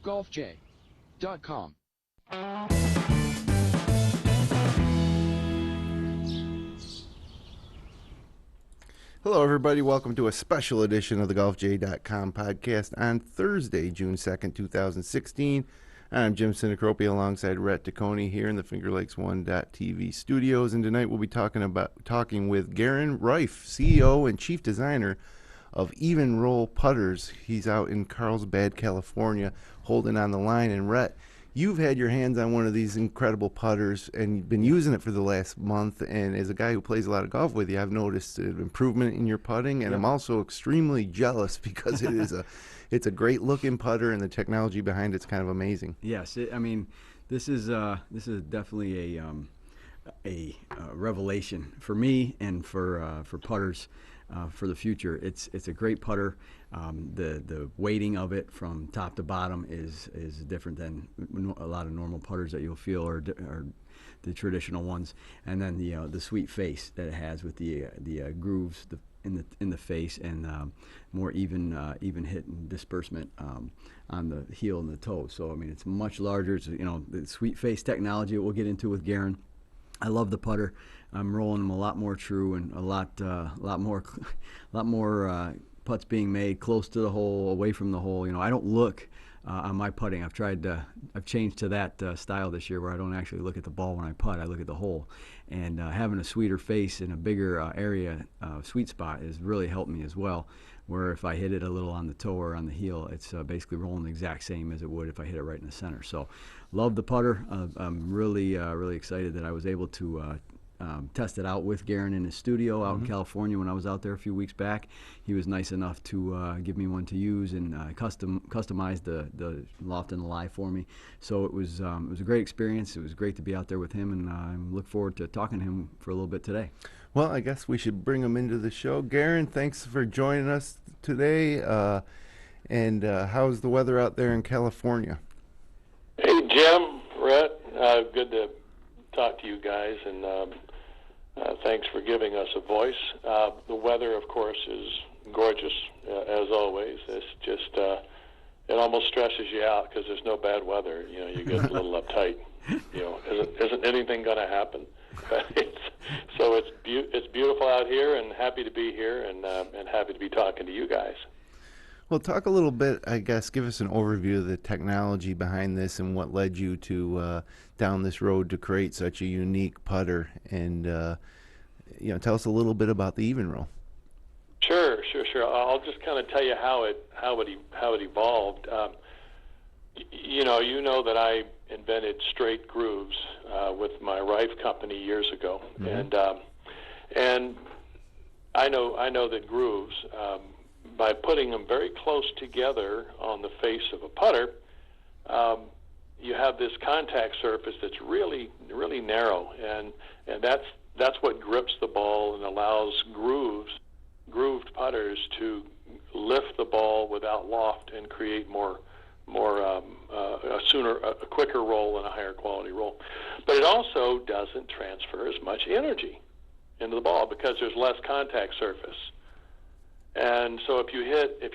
golfj.com. Hello, everybody. Welcome to a special edition of the golfj.com podcast on Thursday, June 2nd, 2016. I'm Jim Sinacropi alongside Rhett Taccone here in the Finger Lakes 1.tv studios. And tonight we'll be talking with Guerin Rife, CEO and Chief Designer of Evnroll Putters. He's out in Carlsbad, California, holding on the line. And Rhett, you've had your hands on one of these incredible putters and you've been using it for the last month. And as a guy who plays a lot of golf with you, I've noticed an improvement in your putting. And I'm also extremely jealous because it's a great looking putter and the technology behind it's kind of amazing. Yes, this is definitely a revelation for me and for putters for the future. It's a great putter. The weighting of it from top to bottom is different than a lot of normal putters that you'll feel are the traditional ones. And then the sweet face that it has with the grooves in the face and more even hit and disbursement on the heel and the toe. So it's much larger. It's, the sweet face technology that we'll get into with Guerin. I love the putter. I'm rolling them a lot more true and a lot more putts being made close to the hole, away from the hole. I don't look on my putting. I've changed to that style this year where I don't actually look at the ball when I putt. I look at the hole. And having a sweeter face and a bigger area, sweet spot, has really helped me as well. Where if I hit it a little on the toe or on the heel, it's basically rolling the exact same as it would if I hit it right in the center. So, love the putter. I'm really excited that I was able to test it out with Guerin in his studio out in California when I was out there a few weeks back. He was nice enough to give me one to use and customize the loft and the lie for me. So it was a great experience. It was great to be out there with him, and I look forward to talking to him for a little bit today. Well, I guess we should bring him into the show. Guerin, thanks for joining us today. And how's the weather out there in California? Hey, Jim, Rhett, good to talk to you guys, and thanks for giving us a voice. The weather, of course, is gorgeous, as always. It's just, it almost stresses you out because there's no bad weather. You get a little uptight. Isn't anything going to happen? It's beautiful out here, and happy to be here, and happy to be talking to you guys. Well, talk a little bit, I guess, give us an overview of the technology behind this and what led you to down this road to create such a unique putter, and tell us a little bit about the Evnroll. Sure. I'll just kind of tell you how it evolved. You know that I invented straight grooves with my Rife company years ago, and I know that grooves, by putting them very close together on the face of a putter, you have this contact surface that's really narrow, and that's what grips the ball and allows grooved putters to lift the ball without loft and create a quicker roll and a higher quality roll. But it also doesn't transfer as much energy into the ball because there's less contact surface. And so if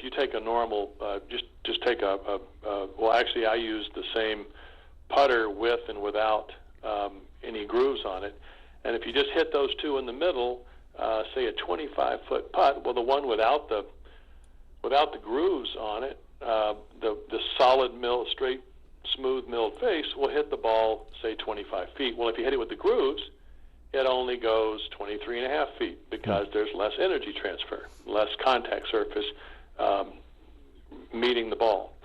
you take a normal, just take actually I use the same putter with and without any grooves on it. And if you just hit those two in the middle, say a 25-foot putt, well, the one without the grooves on it, the solid straight, smooth milled face will hit the ball, say 25 feet. Well, if you hit it with the grooves, it only goes 23.5 feet because there's less energy transfer, less contact surface meeting the ball.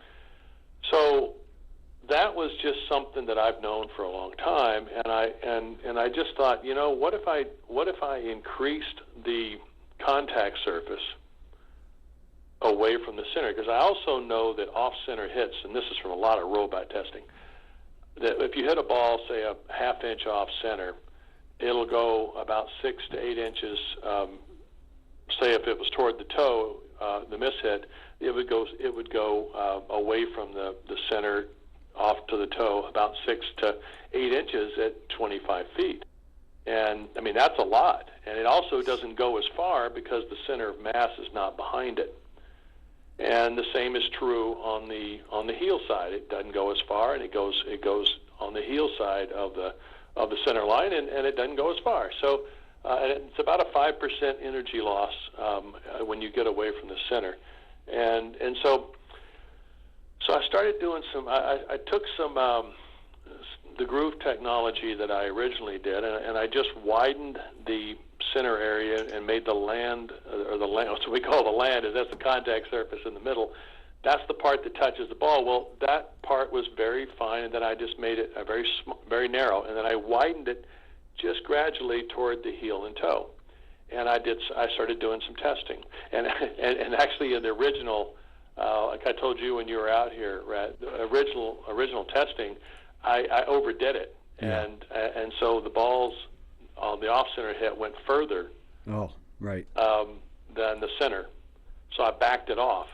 So that was just something that I've known for a long time, and I just thought, what if I increased the contact surface away from the center? Because I also know that off-center hits, and this is from a lot of robot testing, that if you hit a ball, say a half-inch off-center, it'll go about 6 to 8 inches. Say if it was toward the toe, the mishit, it would go away from the center off to the toe about 6 to 8 inches at 25 feet. And that's a lot. And it also doesn't go as far because the center of mass is not behind it. And the same is true on the heel side. It doesn't go as far, and it goes on the heel side of the center line, and it doesn't go as far. So and it's about a 5% energy loss when you get away from the center, and so I started doing some. I took some the groove technology that I originally did, and I just widened the center area and made the land, so we call the land, is that's the contact surface in the middle. That's the part that touches the ball. Well, that part was very fine, and then I just made it very narrow, and then I widened it just gradually toward the heel and toe. And I started doing some testing, and actually in the original, like I told you when you were out here, Rhett, the original testing, I overdid it, Yeah. and so the balls on the off-center hit went further Oh, right. than the center, so I backed it off,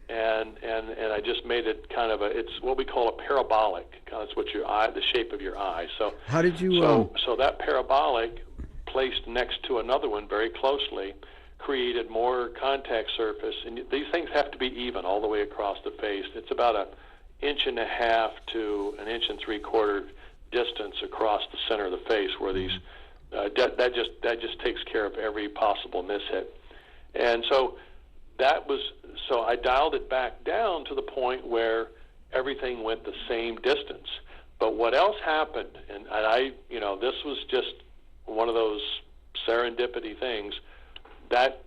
and I just made it kind of it's what we call a parabolic. That's what the shape of your eye. So How did you? so that parabolic placed next to another one very closely created more contact surface, and these things have to be even all the way across the face. It's about an inch and a half to an inch and 3/4 distance across the center of the face where these that just takes care of every possible mishit. And so I dialed it back down to the point where everything went the same distance. But what else happened, and this was just one of those serendipity things, that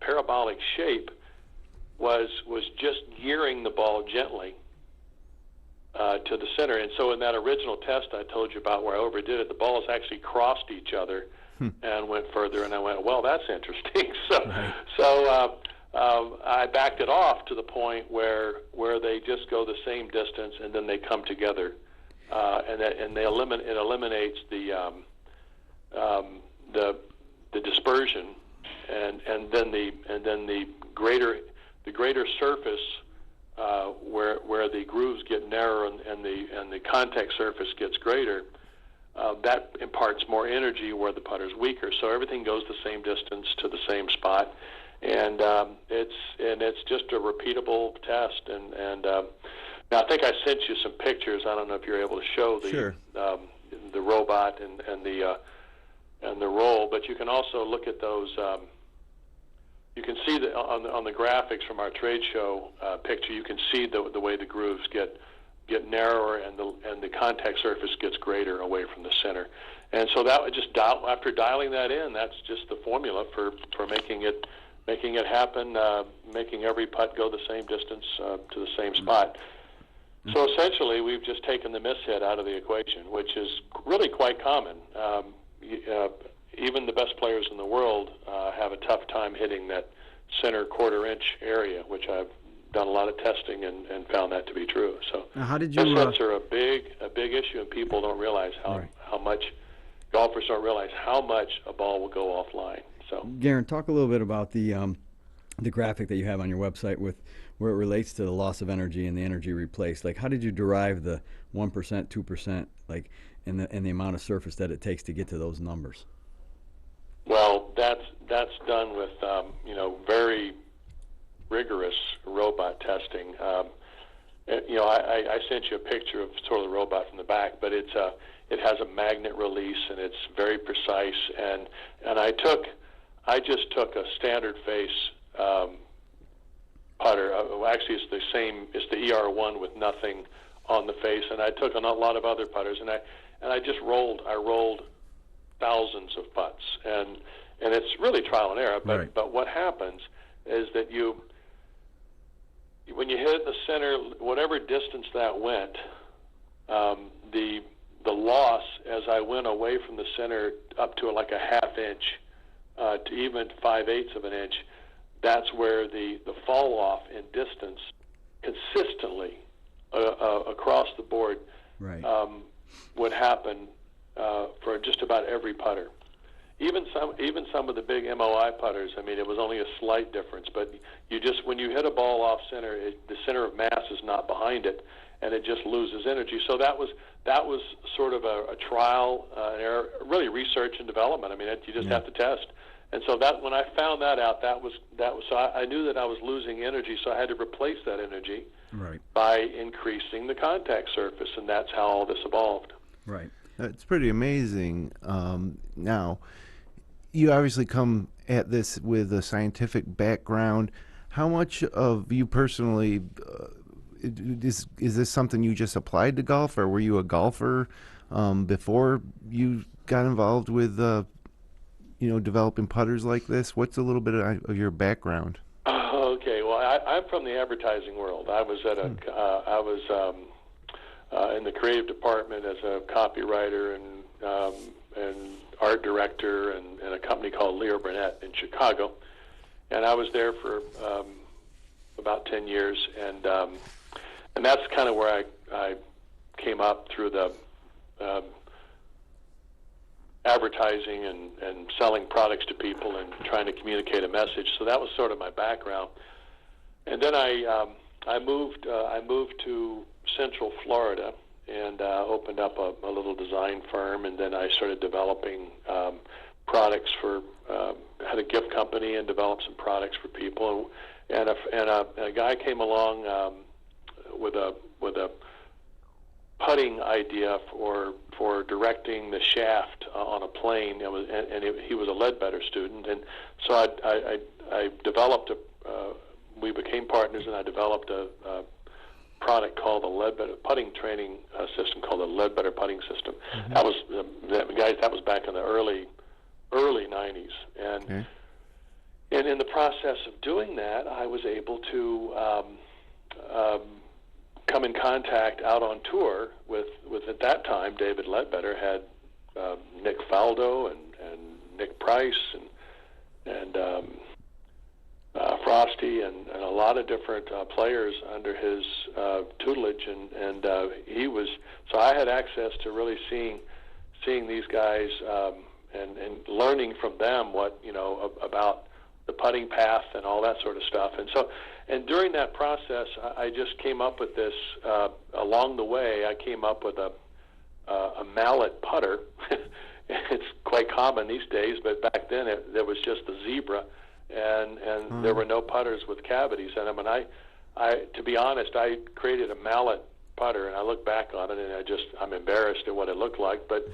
parabolic shape was just gearing the ball gently to the center. And so in that original test I told you about where I overdid it, the balls actually crossed each other and went further, and I went, well, that's interesting. So I backed it off to the point where they just go the same distance, and then they come together, and it eliminates the dispersion, and then the greater surface where the grooves get narrower and the contact surface gets greater. That imparts more energy where the putter's weaker. So everything goes the same distance to the same spot, and it's just a repeatable test. And now I think I sent you some pictures. I don't know if you're able to show the robot and the roll, but you can also look at those. You can see that on the graphics from our trade show picture. You can see the way the grooves get narrower and the contact surface gets greater away from the center. And so that would just after dialing that in, that's just the formula for making it happen, making every putt go the same distance to the same spot. So essentially, we've just taken the mishit out of the equation, which is really quite common. Even the best players in the world have a tough time hitting that center 1/4 inch area, which I've done a lot of testing and found that to be true. So Now, how did you? mishits are a big issue, and people don't realize how much golfers don't realize how much a ball will go offline. So Guerin, talk a little bit about the graphic that you have on your website with where it relates to the loss of energy and the energy replaced. Like, how did you derive the 1%, 2%, like, and the amount of surface that it takes to get to those numbers? Well, that's done with very rigorous robot testing. I sent you a picture of sort of the robot from the back, but it has a magnet release and it's very precise. And I just took a standard face putter. Actually, it's the same. It's the ER1 with nothing on the face, and I took a lot of other putters, and I just rolled. I rolled thousands of putts, and it's really trial and error. But Right. but what happens is that when you hit the center, whatever distance that went, the loss as I went away from the center up to like a 1/2 inch to even 5/8 of an inch, that's where the fall off in distance consistently across the board Right. would happen for just about every putter. Even some of the big MOI putters. I mean, it was only a slight difference, but when you hit a ball off center, the center of mass is not behind it, and it just loses energy. So that was sort of a trial and error, really research and development. I mean, you just have to test, And so that when I found that out, that was so I knew that I was losing energy, so I had to replace that energy Right. by increasing the contact surface, and that's how all this evolved. Right. It's pretty amazing. Now, you obviously come at this with a scientific background. How much of you personally is this something you just applied to golf, or were you a golfer before you got involved with developing putters like this? What's a little bit of your background? Okay, well, I'm from the advertising world. I was at I was in the creative department as a copywriter and art director in a company called Leo Burnett in Chicago, and I was there for about 10 years, and that's kind of where I came up through the advertising and selling products to people and trying to communicate a message. So that was sort of my background. And then I moved to Central Florida and opened up a little design firm. And then I started developing products for had a gift company and developed some products for people. And a guy came along with a putting idea for directing the shaft on a plane. He was a Ledbetter student, and so I developed we became partners, and I developed a product called the Ledbetter putting training system called the Ledbetter putting system. Mm-hmm. That was back in the early 90s, and okay. And in the process of doing that, I was able to come in contact out on tour with at that time David Ledbetter had Nick Faldo and Nick Price and Frosty and a lot of different players under his tutelage, and he was, so I had access to really seeing these guys and learning from them what about the putting path and all that sort of stuff. And during that process, I just came up with this. Along the way, I came up with a mallet putter. It's quite common these days, but back then there was just the zebra, and there were no putters with cavities in them. And I, to be honest, I created a mallet putter, and I look back on it, and I'm embarrassed at what it looked like. But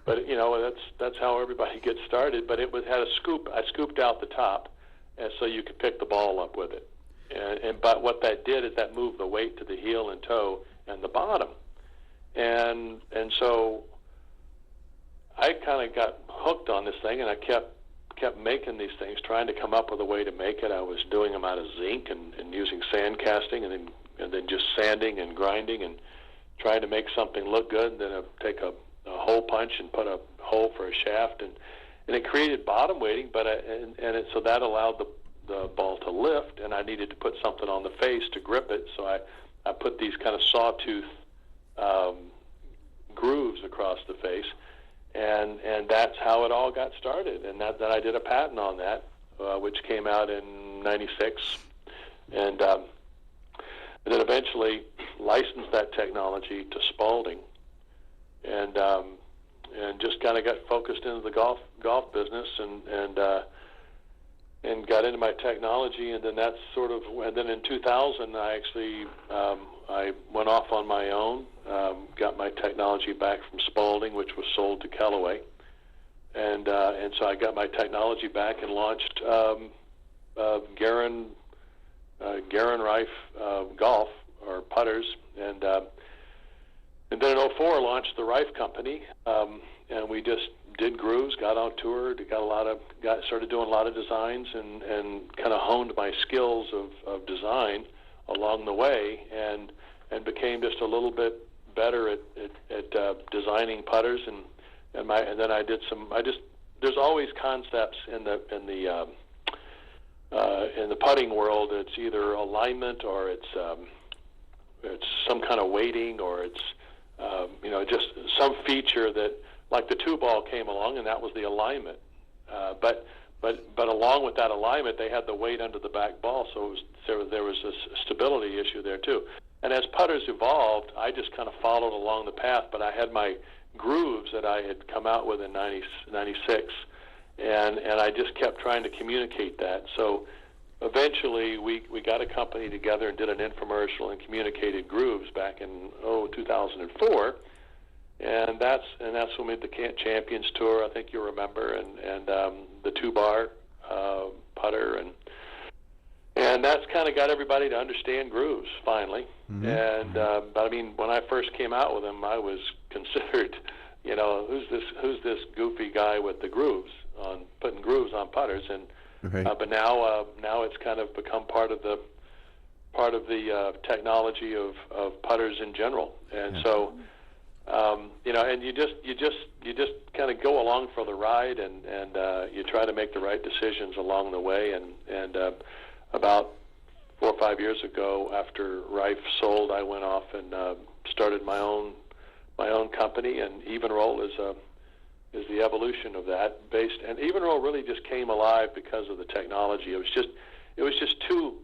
that's how everybody gets started. But had a scoop. I scooped out the top, and so you could pick the ball up with it. But what that did is that moved the weight to the heel and toe and the bottom, and so I kind of got hooked on this thing, and I kept making these things, trying to come up with a way to make it. I was doing them out of zinc and using sand casting, and then just sanding and grinding and trying to make something look good. And then I'd take a hole punch and put a hole for a shaft, and it created bottom weighting, so that allowed the ball to lift, and I needed to put something on the face to grip it, so I put these kind of sawtooth grooves across the face, and that's how it all got started. And that I did a patent on that, which came out in '96, and then eventually licensed that technology to Spalding, and just kind of got focused into the golf business, and got into my technology. And then that's and then in 2000 I actually I went off on my own, got my technology back from Spalding, which was sold to Callaway, and so I got my technology back and launched Guerin Rife golf, or putters, and then in '04 launched the Rife company, and we just did grooves, got on tour, started doing a lot of designs, and kind of honed my skills of design along the way, and became just a little bit better at designing putters, and then I did there's always concepts in the putting world. It's either alignment, or it's some kind of weighting, or it's just some feature that, like the two ball came along, and that was the alignment. But along with that alignment, they had the weight under the back ball, so there was a stability issue there too. And as putters evolved, I just kind of followed along the path, but I had my grooves that I had come out with in '96, and I just kept trying to communicate that. So eventually we got a company together and did an infomercial and communicated grooves back in 2004, and that's when we did the Champions Tour. I think you remember, and the 2-bar putter, and that's kind of got everybody to understand grooves finally. Mm-hmm. And but I mean, when I first came out with them, I was considered, who's this goofy guy with the grooves on putting grooves on putters, and Right. but now it's kind of become part of the technology of putters in general, and so and you just kind of go along for the ride, and you try to make the right decisions along the way, and about 4 or 5 years ago, after Rife sold, I went off and started my own company, and Evnroll is the evolution of that. And Evnroll really just came alive because of the technology. It was too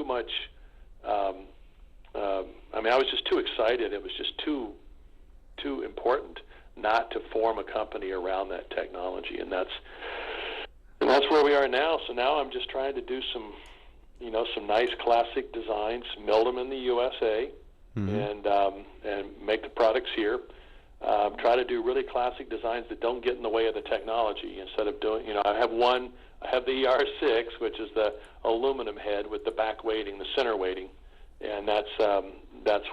much. I was just too excited. It was just too important not to form a company around that technology, and that's where we are now. So now I'm just trying to do some nice classic designs, mill them in the USA, and make the products here. Try to do really classic designs that don't get in the way of the technology. Instead of doing, I have the ER6, which is the aluminum head with the back weighting, the center weighting, and that's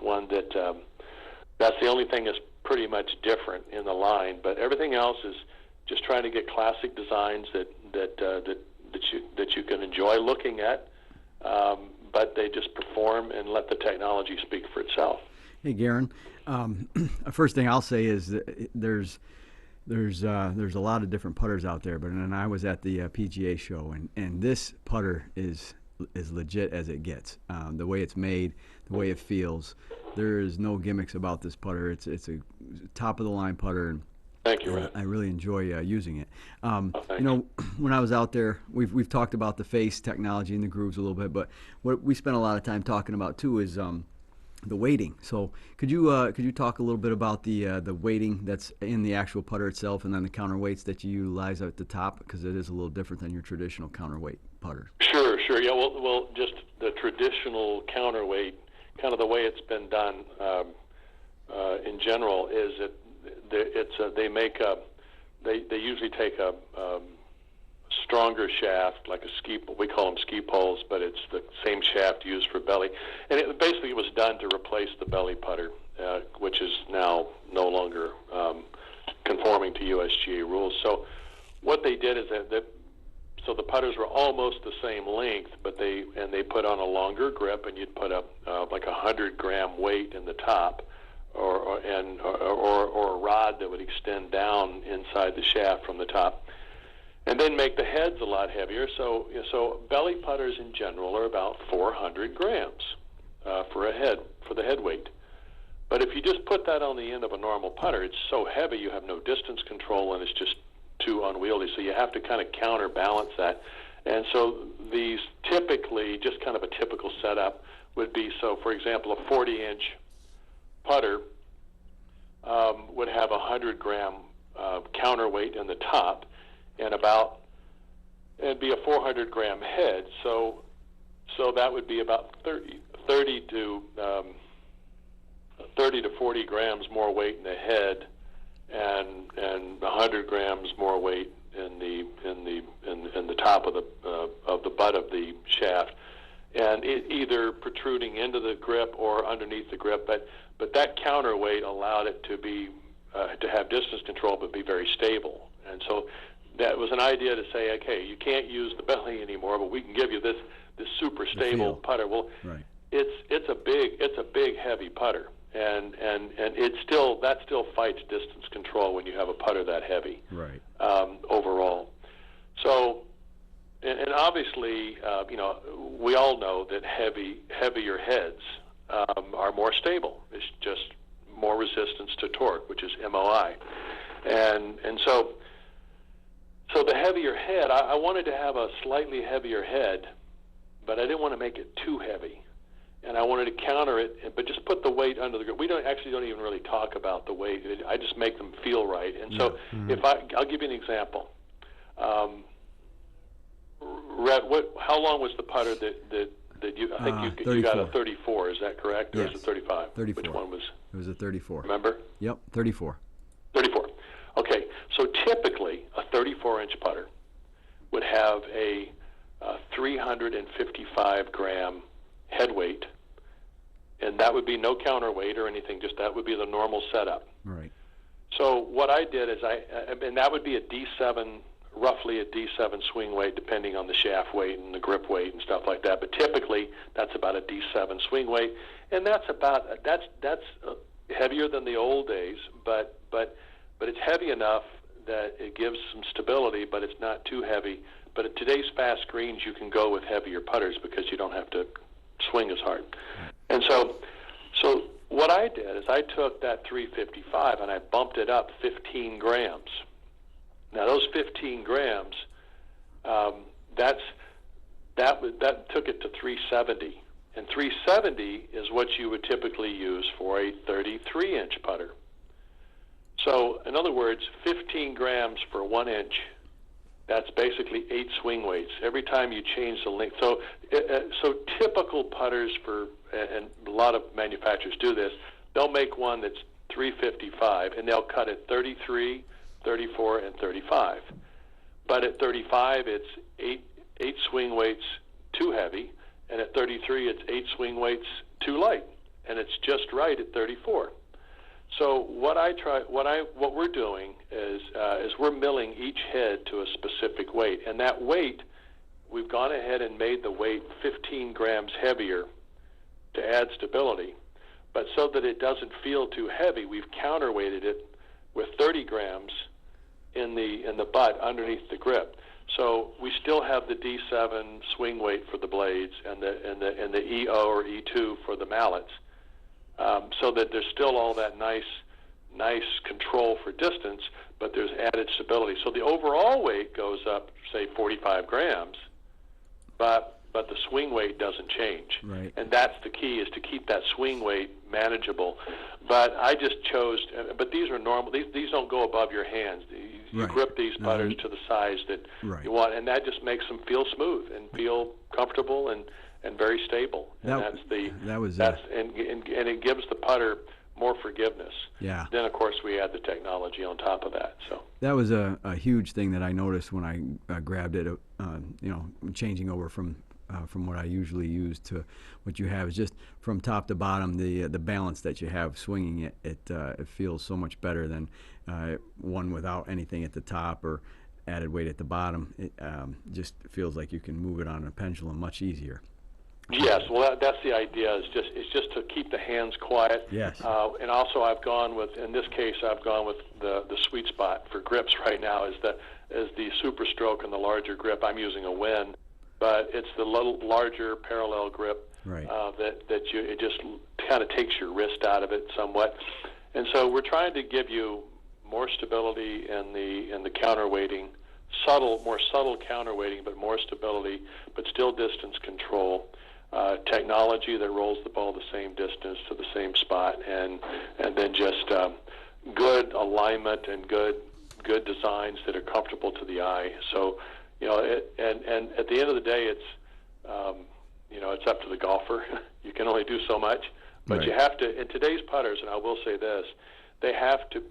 one that that's the only thing that's pretty much different in the line. But everything else is just trying to get classic designs that you can enjoy looking at, but they just perform and let the technology speak for itself. Hey, Guerin. First thing I'll say is that there's a lot of different putters out there, but and I was at the PGA show, and this putter is legit as it gets. The way it's made, the way it feels, there is no gimmicks about this putter. It's a top of the line putter, and Thank you, Red. I really enjoy using it. Thanks. When I was out there, we've talked about the face technology and the grooves a little bit, but what we spent a lot of time talking about too is the weighting. So could you talk a little bit about the weighting that's in the actual putter itself, and then the counterweights that you utilize at the top, because it is a little different than your traditional counterweight putter. Sure. Yeah. Well, just the traditional counterweight, kind of the way it's been done in general, is they usually take a stronger shaft, like a ski. We call them ski poles, but it's the same shaft used for belly. And it basically was done to replace the belly putter, which is now no longer conforming to USGA rules. So what they did is so the putters were almost the same length, but they put on a longer grip, and you'd put like 100-gram weight in the top, or a rod that would extend down inside the shaft from the top, and then make the heads a lot heavier. So belly putters in general are about 400 grams for the head weight. But if you just put that on the end of a normal putter, it's so heavy you have no distance control, and it's just too unwieldy. So you have to kind of counterbalance that. And so these typically, just kind of a typical setup would be, so for example, a 40-inch putter would have a 100-gram counterweight in the top, and it'd be a 400-gram head. So that would be about 30 to 40 grams more weight in the head, and 100 grams more weight in the top of the butt of the shaft, and either protruding into the grip or underneath the grip. But that counterweight allowed it to be to have distance control but be very stable. And so that was an idea to say, okay, you can't use the belly anymore, but we can give you this super stable putter. Well, right. It's a big heavy putter, and that still fights distance control when you have a putter that heavy. Right. Overall. So, and obviously, we all know that heavier heads are more stable. It's just more resistance to torque, which is MOI, and so the heavier head. I wanted to have a slightly heavier head, but I didn't want to make it too heavy, and I wanted to counter it, but just put the weight under the grip. We don't even really talk about the weight. I just make them feel right. And so, I'll give you an example. Rhett, how long was the putter that you? I think you got a 34. Is that correct, or Yes. is it 35? 34. Which one was? It was a 34. Remember? Yep, 34. 34. Okay, so typically a 34-inch putter would have a 355-gram head weight, and that would be no counterweight or anything. Just that would be the normal setup. Right. So what I did is and that would be a D7, roughly a D7 swing weight, depending on the shaft weight and the grip weight and stuff like that. But typically, that's about a D7 swing weight, and that's heavier than the old days, but it's heavy enough that it gives some stability, but it's not too heavy. But at today's fast greens, you can go with heavier putters because you don't have to swing as hard. And so what I did is I took that 355 and I bumped it up 15 grams. Now those 15 grams, that took it to 370, and 370 is what you would typically use for a 33-inch putter. So in other words, 15 grams for 1 inch. That's basically 8 swing weights every time you change the length. So typical putters and a lot of manufacturers do this. They'll make one that's 355, and they'll cut it 33, 34, and 35. But at 35, it's eight swing weights too heavy, and at 33, it's 8 swing weights too light, and it's just right at 34. So what we're doing is we're milling each head to a specific weight, and that weight, we've gone ahead and made the weight 15 grams heavier to add stability, but so that it doesn't feel too heavy, we've counterweighted it with 30 grams in the butt underneath the grip. So we still have the D7 swing weight for the blades and the EO or E2 for the mallets. So that there's still all that nice control for distance, but there's added stability. So the overall weight goes up, say, 45 grams, but the swing weight doesn't change. Right. And that's the key, is to keep that swing weight manageable. But I just chose, but these are normal. These don't go above your hands. You Right. grip these putters to the size that Right. you want, and that just makes them feel smooth and feel comfortable and very stable. And and it gives the putter more forgiveness. Yeah. Then of course we add the technology on top of that. So that was a huge thing that I noticed when I grabbed it. Changing over from what I usually use to what you have is just from top to bottom, the balance that you have swinging it. It feels so much better than one without anything at the top or added weight at the bottom. It just feels like you can move it on a pendulum much easier. Yes, well, that's the idea. It's just to keep the hands quiet. Yes. And also, in this case, I've gone with the sweet spot for grips right now is the Super Stroke and the larger grip. I'm using a Win, but it's the little larger parallel grip. Right. It just kind of takes your wrist out of it somewhat. And so we're trying to give you more stability in the counterweighting, more subtle counterweighting, but more stability, but still distance control. Technology that rolls the ball the same distance to the same spot, and then just good alignment and good designs that are comfortable to the eye. So, and at the end of the day, it's it's up to the golfer. You can only do so much, but Right. you have to. In today's putters, and I will say this, they have to.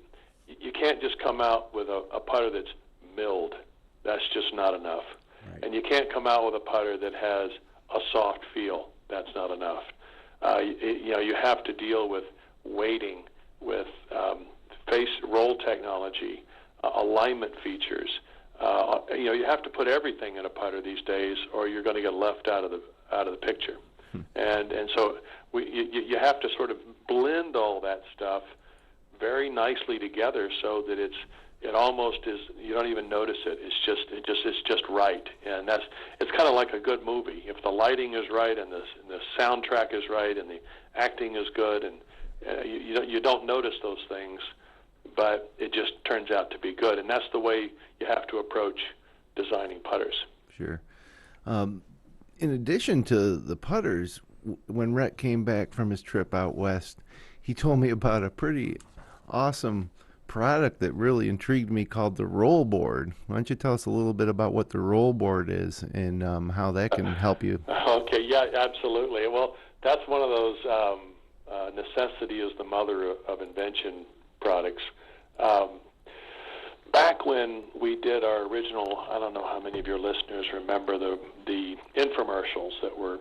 You can't just come out with a putter that's milled. That's just not enough. Right. And you can't come out with a putter that has a soft feel. That's not enough. You have to deal with weighting, with face roll technology, alignment features. You have to put everything in a putter these days, or you're going to get left out of the picture. And so you have to sort of blend all that stuff very nicely together so that it almost is, you don't even notice it. It's just right. And it's kind of like a good movie. If the lighting is right and the soundtrack is right and the acting is good, and you don't notice those things, but it just turns out to be good. And that's the way you have to approach designing putters. Sure. In addition to the putters, when Rhett came back from his trip out west, he told me about a pretty awesome product that really intrigued me called the roll board. Why don't you tell us a little bit about what the roll board is and how that can help you? Okay, yeah, absolutely. Well, that's one of those necessity is the mother of invention products. Back when we did our original, I don't know how many of your listeners remember the infomercials that were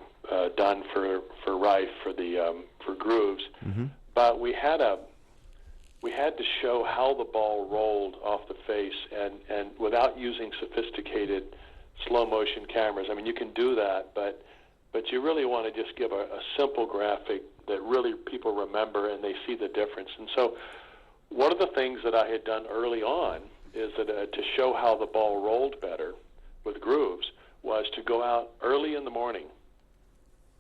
done for Rife for grooves, but we had to show how the ball rolled off the face, and without using sophisticated slow motion cameras. I mean, you can do that, but you really want to just give a simple graphic that really people remember and they see the difference. And so one of the things that I had done early on is that to show how the ball rolled better with grooves was to go out early in the morning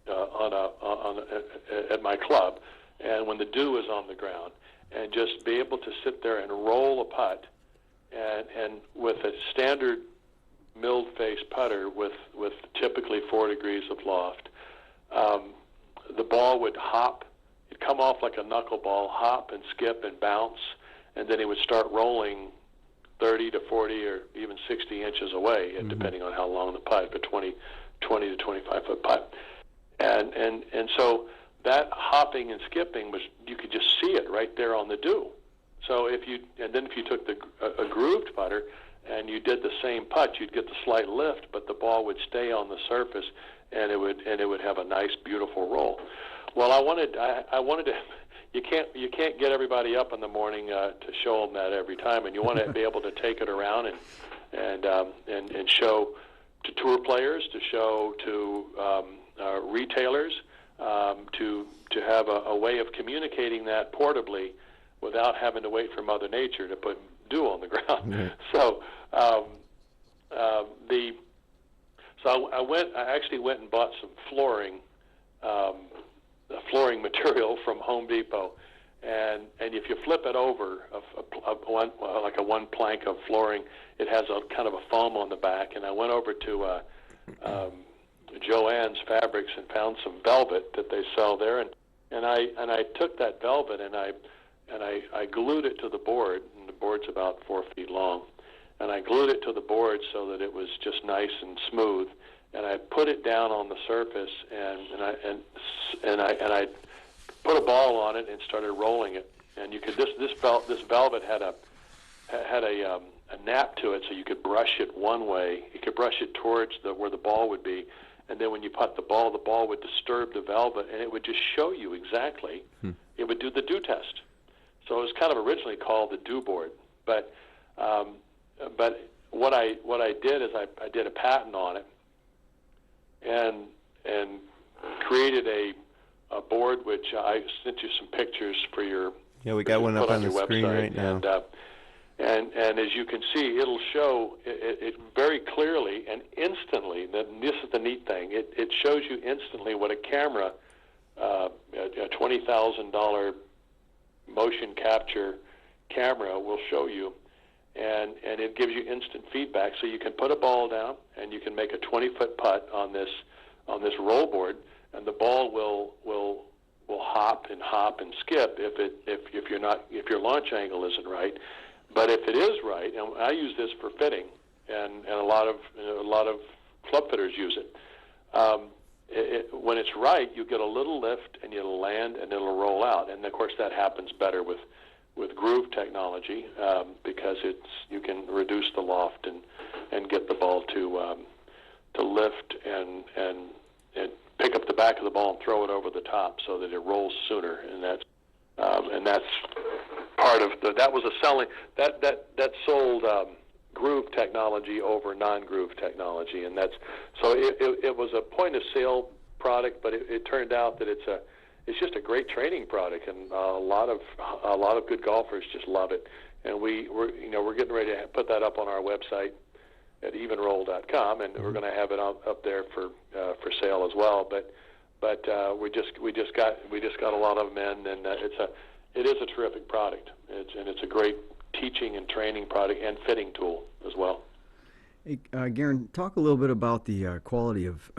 at my club, and when the dew is on the ground, and just be able to sit there and roll a putt, and with a standard milled face putter with typically 4 degrees of loft, the ball would hop. It'd come off like a knuckleball, hop and skip and bounce, and then it would start rolling 30 to 40 or even 60 inches away, depending on how long the putt, but 20 to 25 foot putt. And so that hopping and skipping was, you could just see it right there on the dew. So if you took a grooved putter and you did the same putt, you'd get the slight lift, but the ball would stay on the surface, and it would have a nice, beautiful roll. Well, I wanted to. You can't get everybody up in the morning to show them that every time, and you want to be able to take it around and show to tour players, to show to retailers, to have a way of communicating that portably without having to wait for Mother Nature to put dew on the ground. Right. So I actually went and bought some flooring material from Home Depot, and if you flip it over, like a one plank of flooring, it has a kind of a foam on the back. And I went over to Joann's Fabrics and found some velvet that they sell there, and I took that velvet and I glued it to the board, and the board's about 4 feet long, and I glued it to the board so that it was just nice and smooth. And I put it down on the surface, and I put a ball on it and started rolling it. And you could this velvet had a nap to it, so you could brush it one way. You could brush it towards where the ball would be, and then when you put the ball would disturb the velvet, and it would just show you exactly. It would do the dew test. So it was kind of originally called the dew board, but what I did is I did a patent on it, and created a board, which I sent you some pictures for your. Yeah, we got one up on the screen right now. And as you can see, it'll show it very clearly and instantly. This is the neat thing. It shows you instantly what a camera, a $20,000 motion capture camera will show you, and it gives you instant feedback. So you can put a ball down and you can make a 20-foot putt on this roll board, and the ball will hop and skip if your launch angle isn't right. But if it is right, and I use this for fitting, and a lot of club fitters use it. When it's right, you get a little lift, and it'll land, and it'll roll out. And of course, that happens better with groove technology because you can reduce the loft and get the ball to lift and pick up the back of the ball and throw it over the top so that it rolls sooner. And that's part of that was a selling that sold groove technology over non-groove technology, and that's so it was a point of sale product, but it turned out that it's just a great training product, and a lot of good golfers just love it. And we're getting ready to put that up on our website at Evnroll.com, and we're going to have it up there for sale as well. But we just got a lot of them in, and it is a terrific product. It's a great teaching and training product and fitting tool as well. Hey, Guerin, talk a little bit about the quality of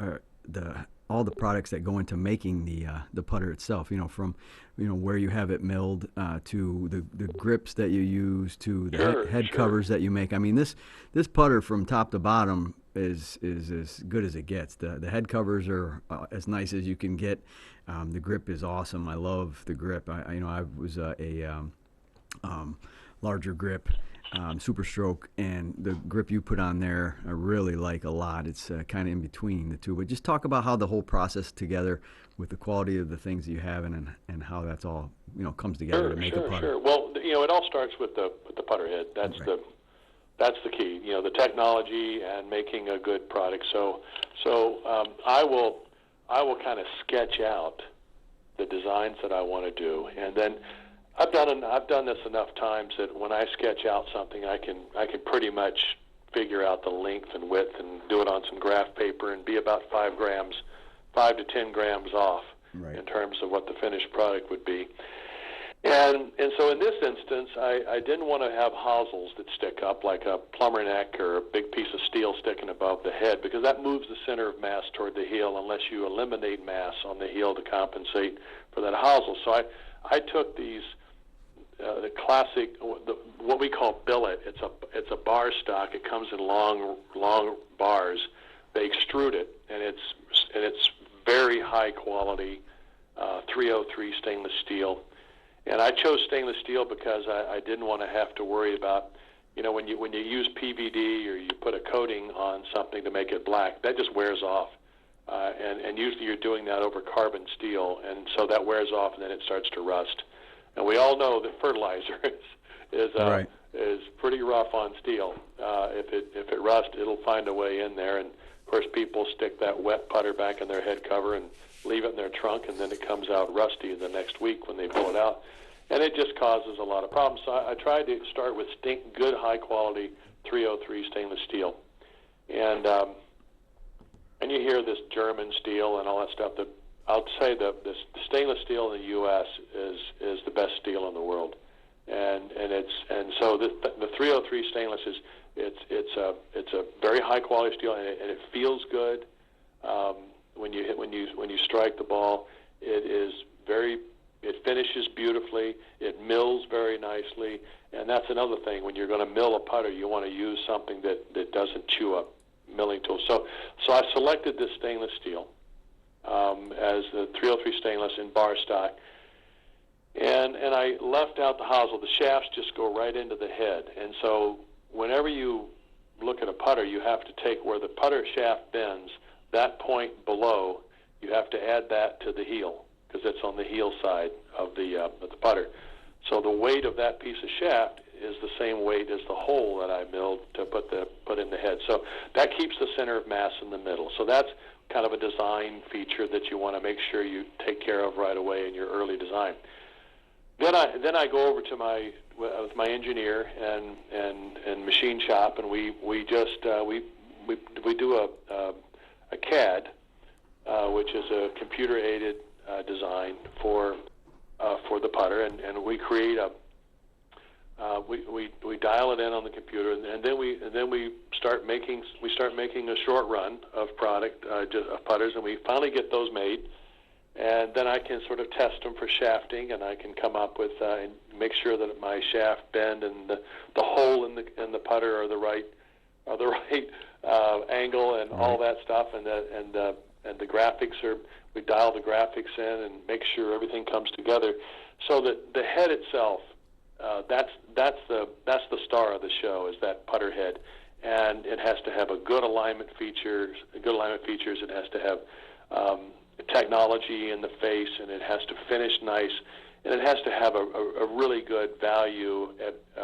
the all the products that go into making the putter itself. From where you have it milled, to the grips that you use, to the head Sure. covers that you make. I mean, this putter from top to bottom is as good as it gets. The head covers are as nice as you can get. The grip is awesome. I love the grip. I was larger grip, Super Stroke, and the grip you put on there I really like a lot. It's kind of in between the two. But just talk about how the whole process together with the quality of the things that you have, and how that's all comes together to make a putter. Sure. Well, it all starts with the putter head. That's the key. The technology and making a good product. So I will kind of sketch out the designs that I want to do, and then I've done this enough times that when I sketch out something, I can pretty much figure out the length and width and do it on some graph paper and be about 5 to 10 grams off in terms of what the finished product would be. And so in this instance, I didn't want to have hosels that stick up like a plumber neck or a big piece of steel sticking above the head, because that moves the center of mass toward the heel unless you eliminate mass on the heel to compensate for that hosel. So I took these the classic, what we call billet. It's a bar stock. It comes in long bars. They extrude it, and it's very high quality 303 stainless steel. And I chose stainless steel because I didn't want to have to worry about, when you use PVD or you put a coating on something to make it black, that just wears off. And usually you're doing that over carbon steel, and so that wears off, and then it starts to rust. And we all know that fertilizer is pretty rough on steel. If it rusts, it'll find a way in there. And of course, people stick that wet putter back in their head cover and leave it in their trunk, and then it comes out rusty the next week when they pull it out, and it just causes a lot of problems. So I tried to start with good, high quality 303 stainless steel, and you hear this German steel and all that stuff. I'll say that the stainless steel in the U.S. is the best steel in the world, and so the 303 stainless it's a very high quality steel, and it feels good. When you strike the ball, it finishes beautifully. It mills very nicely, and that's another thing. When you're going to mill a putter, you want to use something that doesn't chew up milling tools. So I selected this stainless steel as the 303 stainless in bar stock, and I left out the hosel. The shafts just go right into the head, and so whenever you look at a putter, you have to take where the putter shaft bends. That point below, you have to add that to the heel because it's on the heel side of the putter. So the weight of that piece of shaft is the same weight as the hole that I milled to put in the head. So that keeps the center of mass in the middle. So that's kind of a design feature that you want to make sure you take care of right away in your early design. Then I go over to with my engineer and machine shop, and we do a CAD, which is a computer-aided design for the putter, and we create we dial it in on the computer, and then we start making a short run of product of putters, and we finally get those made, and then I can sort of test them for shafting, and I can come up with and make sure that my shaft bend and the hole in the putter are the right angle and all that stuff, and the graphics we dial the graphics in and make sure everything comes together, so that the head itself, that's the star of the show, is that putter head, and it has to have a good alignment features. It has to have technology in the face, and it has to finish nice, and it has to have a really good value.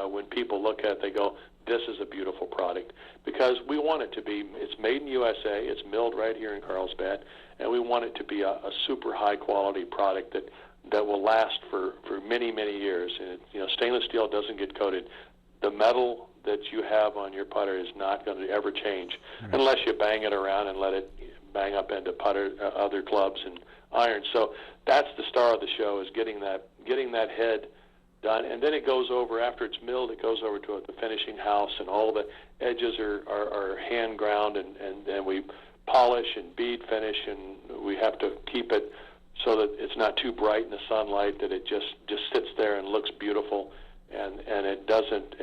When people look at it, they go, this is a beautiful product, because we want it to be, it's made in USA, it's milled right here in Carlsbad, and we want it to be a super high quality product that will last for many, many years. And stainless steel doesn't get coated. The metal that you have on your putter is not going to ever change unless you bang it around and let it bang up into other clubs and irons. So that's the star of the show, is getting that head done, and then it goes over, after it's milled, it goes over to the finishing house, and all the edges are hand ground, and we polish and bead finish, and we have to keep it so that it's not too bright in the sunlight, that it just sits there and looks beautiful, and it doesn't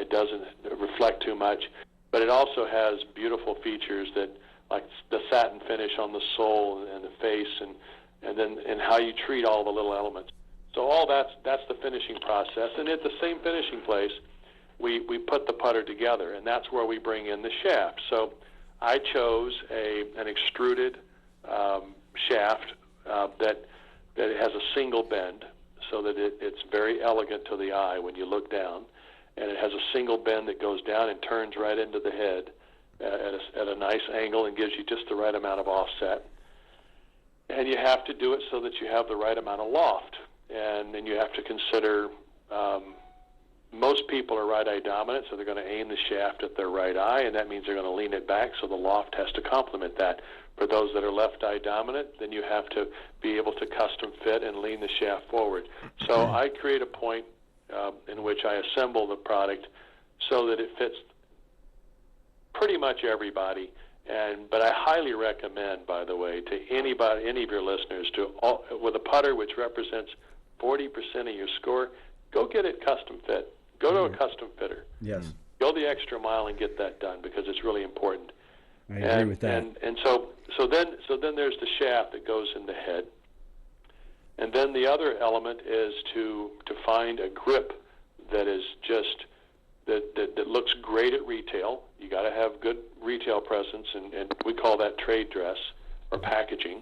reflect too much. But it also has beautiful features that, like the satin finish on the sole and the face, and how you treat all the little elements. So all that's the finishing process. And at the same finishing place, we put the putter together, and that's where we bring in the shaft. So I chose an extruded shaft that has a single bend, so that it's very elegant to the eye when you look down, and it has a single bend that goes down and turns right into the head at a nice angle and gives you just the right amount of offset. And you have to do it so that you have the right amount of loft. And then you have to consider, most people are right eye dominant, so they're going to aim the shaft at their right eye, and that means they're going to lean it back, so the loft has to complement that. For those that are left eye dominant, then you have to be able to custom fit and lean the shaft forward. So I create a point in which I assemble the product so that it fits pretty much everybody. But I highly recommend, by the way, to any of your listeners, with a putter which represents 40% of your score, go get it custom fit. Go to a custom fitter. Yes. Go the extra mile and get that done, because it's really important. I agree with that. And so then there's the shaft that goes in the head. And then the other element is to find a grip that is just that looks great at retail. You got to have good retail presence, and we call that trade dress or packaging.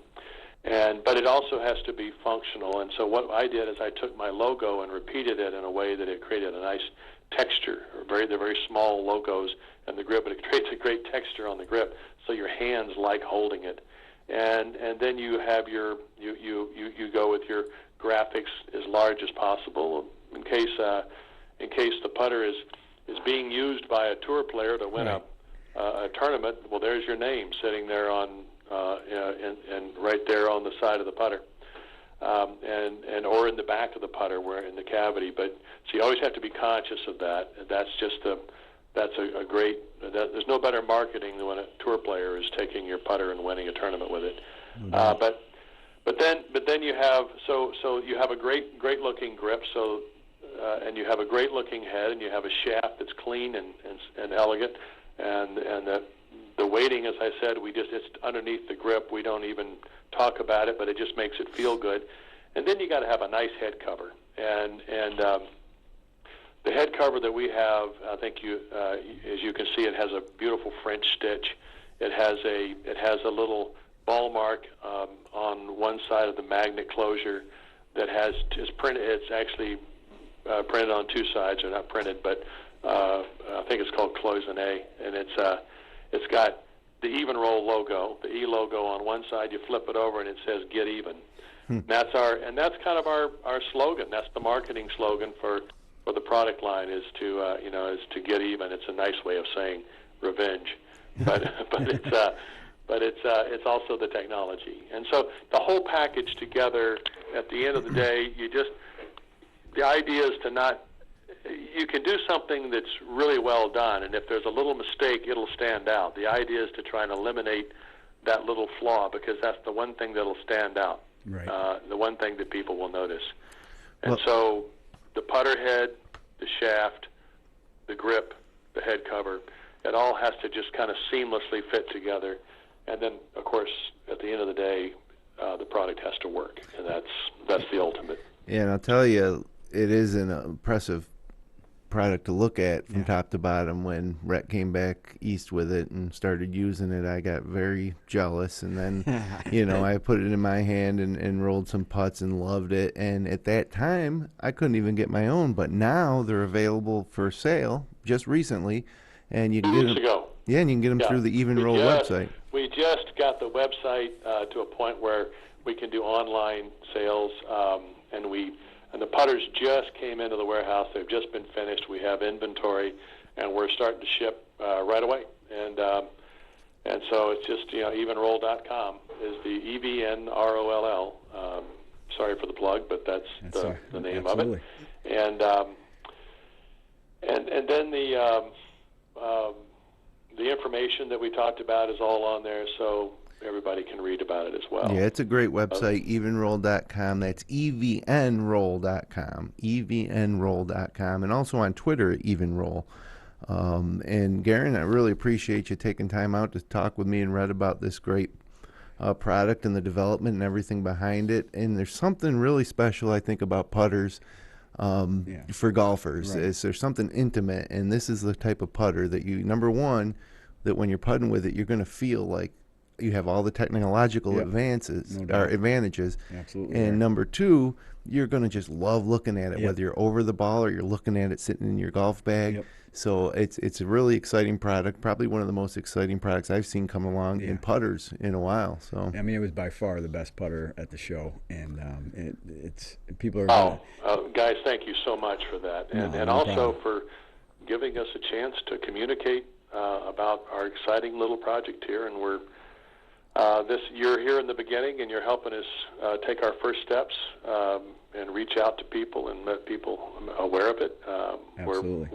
But it also has to be functional. And so what I did is I took my logo and repeated it in a way that it created a nice texture. They're very small logos and the grip, but it creates a great texture on the grip, so your hands like holding it. And then you have you go with your graphics as large as possible in case the putter is being used by a tour player to win a tournament. Well, there's your name sitting there on and right there on the side of the putter, and or in the back of the putter, where in the cavity. But so you always have to be conscious of that. That's a great. There's no better marketing than when a tour player is taking your putter and winning a tournament with it. But then you have so you have a great looking grip. So and you have a great looking head, and you have a shaft that's clean and elegant, and the weighting, as I said, it's underneath the grip. We don't even talk about it, but it just makes it feel good. And then you got to have a nice head cover, and the head cover that we have, I think as you can see, it has a beautiful French stitch. It has a little ball mark on one side of the magnet closure that is printed. It's actually printed on two sides, or not printed, but I think it's called cloisonné, and it's got the Evnroll logo, the E logo on one side. You flip it over, and it says "Get Even." That's kind of our slogan. That's the marketing slogan for the product line, is to get even. It's a nice way of saying revenge, but it's also the technology. And so the whole package together, at the end of the day, the idea is to not. You can do something that's really well done, and if there's a little mistake, it'll stand out. The idea is to try and eliminate that little flaw, because that's the one thing that'll stand out, the one thing that people will notice. And so the putter head, the shaft, the grip, the head cover, it all has to just kind of seamlessly fit together. And then, of course, at the end of the day, the product has to work, and that's the ultimate. Yeah, and I'll tell you, it is an impressive product to look at from top to bottom. When Rhett came back east with it and started using it, I got very jealous, and then I put it in my hand and rolled some putts and loved it. And at that time I couldn't even get my own, but now they're available for sale just recently, and you can get them. Ago. Yeah, and you can get them through the Evnroll website. We just got the website to a point where we can do online sales, and the putters just came into the warehouse. They've just been finished. We have inventory, and we're starting to ship right away. And so it's just Evnroll.com is the EVNROLL. Sorry for the plug, but that's the name of it. And then the information that we talked about is all on there. So everybody can read about it as well. Yeah, it's a great website, evnroll.com. That's evnroll.com, evnroll.com, and also on Twitter at evnroll. And Guerin, I really appreciate you taking time out to talk with me and Red about this great product and the development and everything behind it. And there's something really special, I think, about putters for golfers. Right. There's something intimate, and this is the type of putter that you, number one, that when you're putting with it, you're going to feel like you have all the technological advances or advantages. Absolutely. And right. number two, you're going to just love looking at it, whether you're over the ball or you're looking at it sitting in your golf bag. Yep. So it's a really exciting product, probably one of the most exciting products I've seen come along in putters in a while. So I mean, it was by far the best putter at the show, and it's people are. Guys, thank you so much for that, and also for giving us a chance to communicate about our exciting little project here. And we're you're here in the beginning, and you're helping us take our first steps and reach out to people and make people aware of it. Absolutely.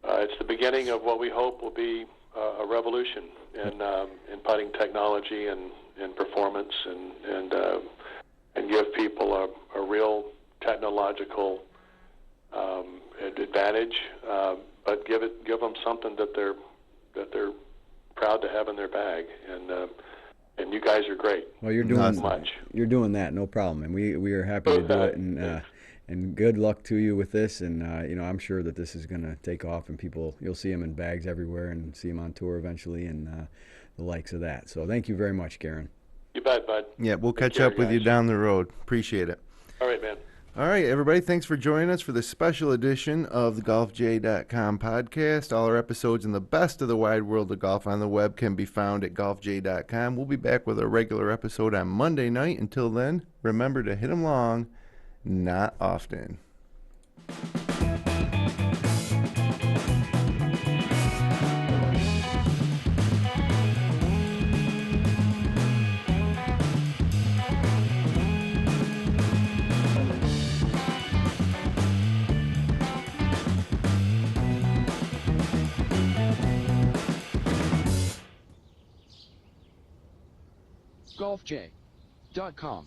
It's the beginning of what we hope will be a revolution in putting technology and performance and give people a real technological advantage, but give them something that they're proud to have in their bag. And you guys are great. Well, you're doing much. You're doing that, no problem, and we are happy to do it. And good luck to you with this. And I'm sure that this is going to take off, and you'll see them in bags everywhere, and see them on tour eventually, and the likes of that. So thank you very much, Guerin. You bet, bud. Yeah, we'll catch up with you down the road. Appreciate it. All right, man. All right, everybody, thanks for joining us for this special edition of the GolfJ.com podcast. All our episodes and the best of the wide world of golf on the web can be found at GolfJ.com. We'll be back with a regular episode on Monday night. Until then, remember to hit them long, not often. GolfJ.com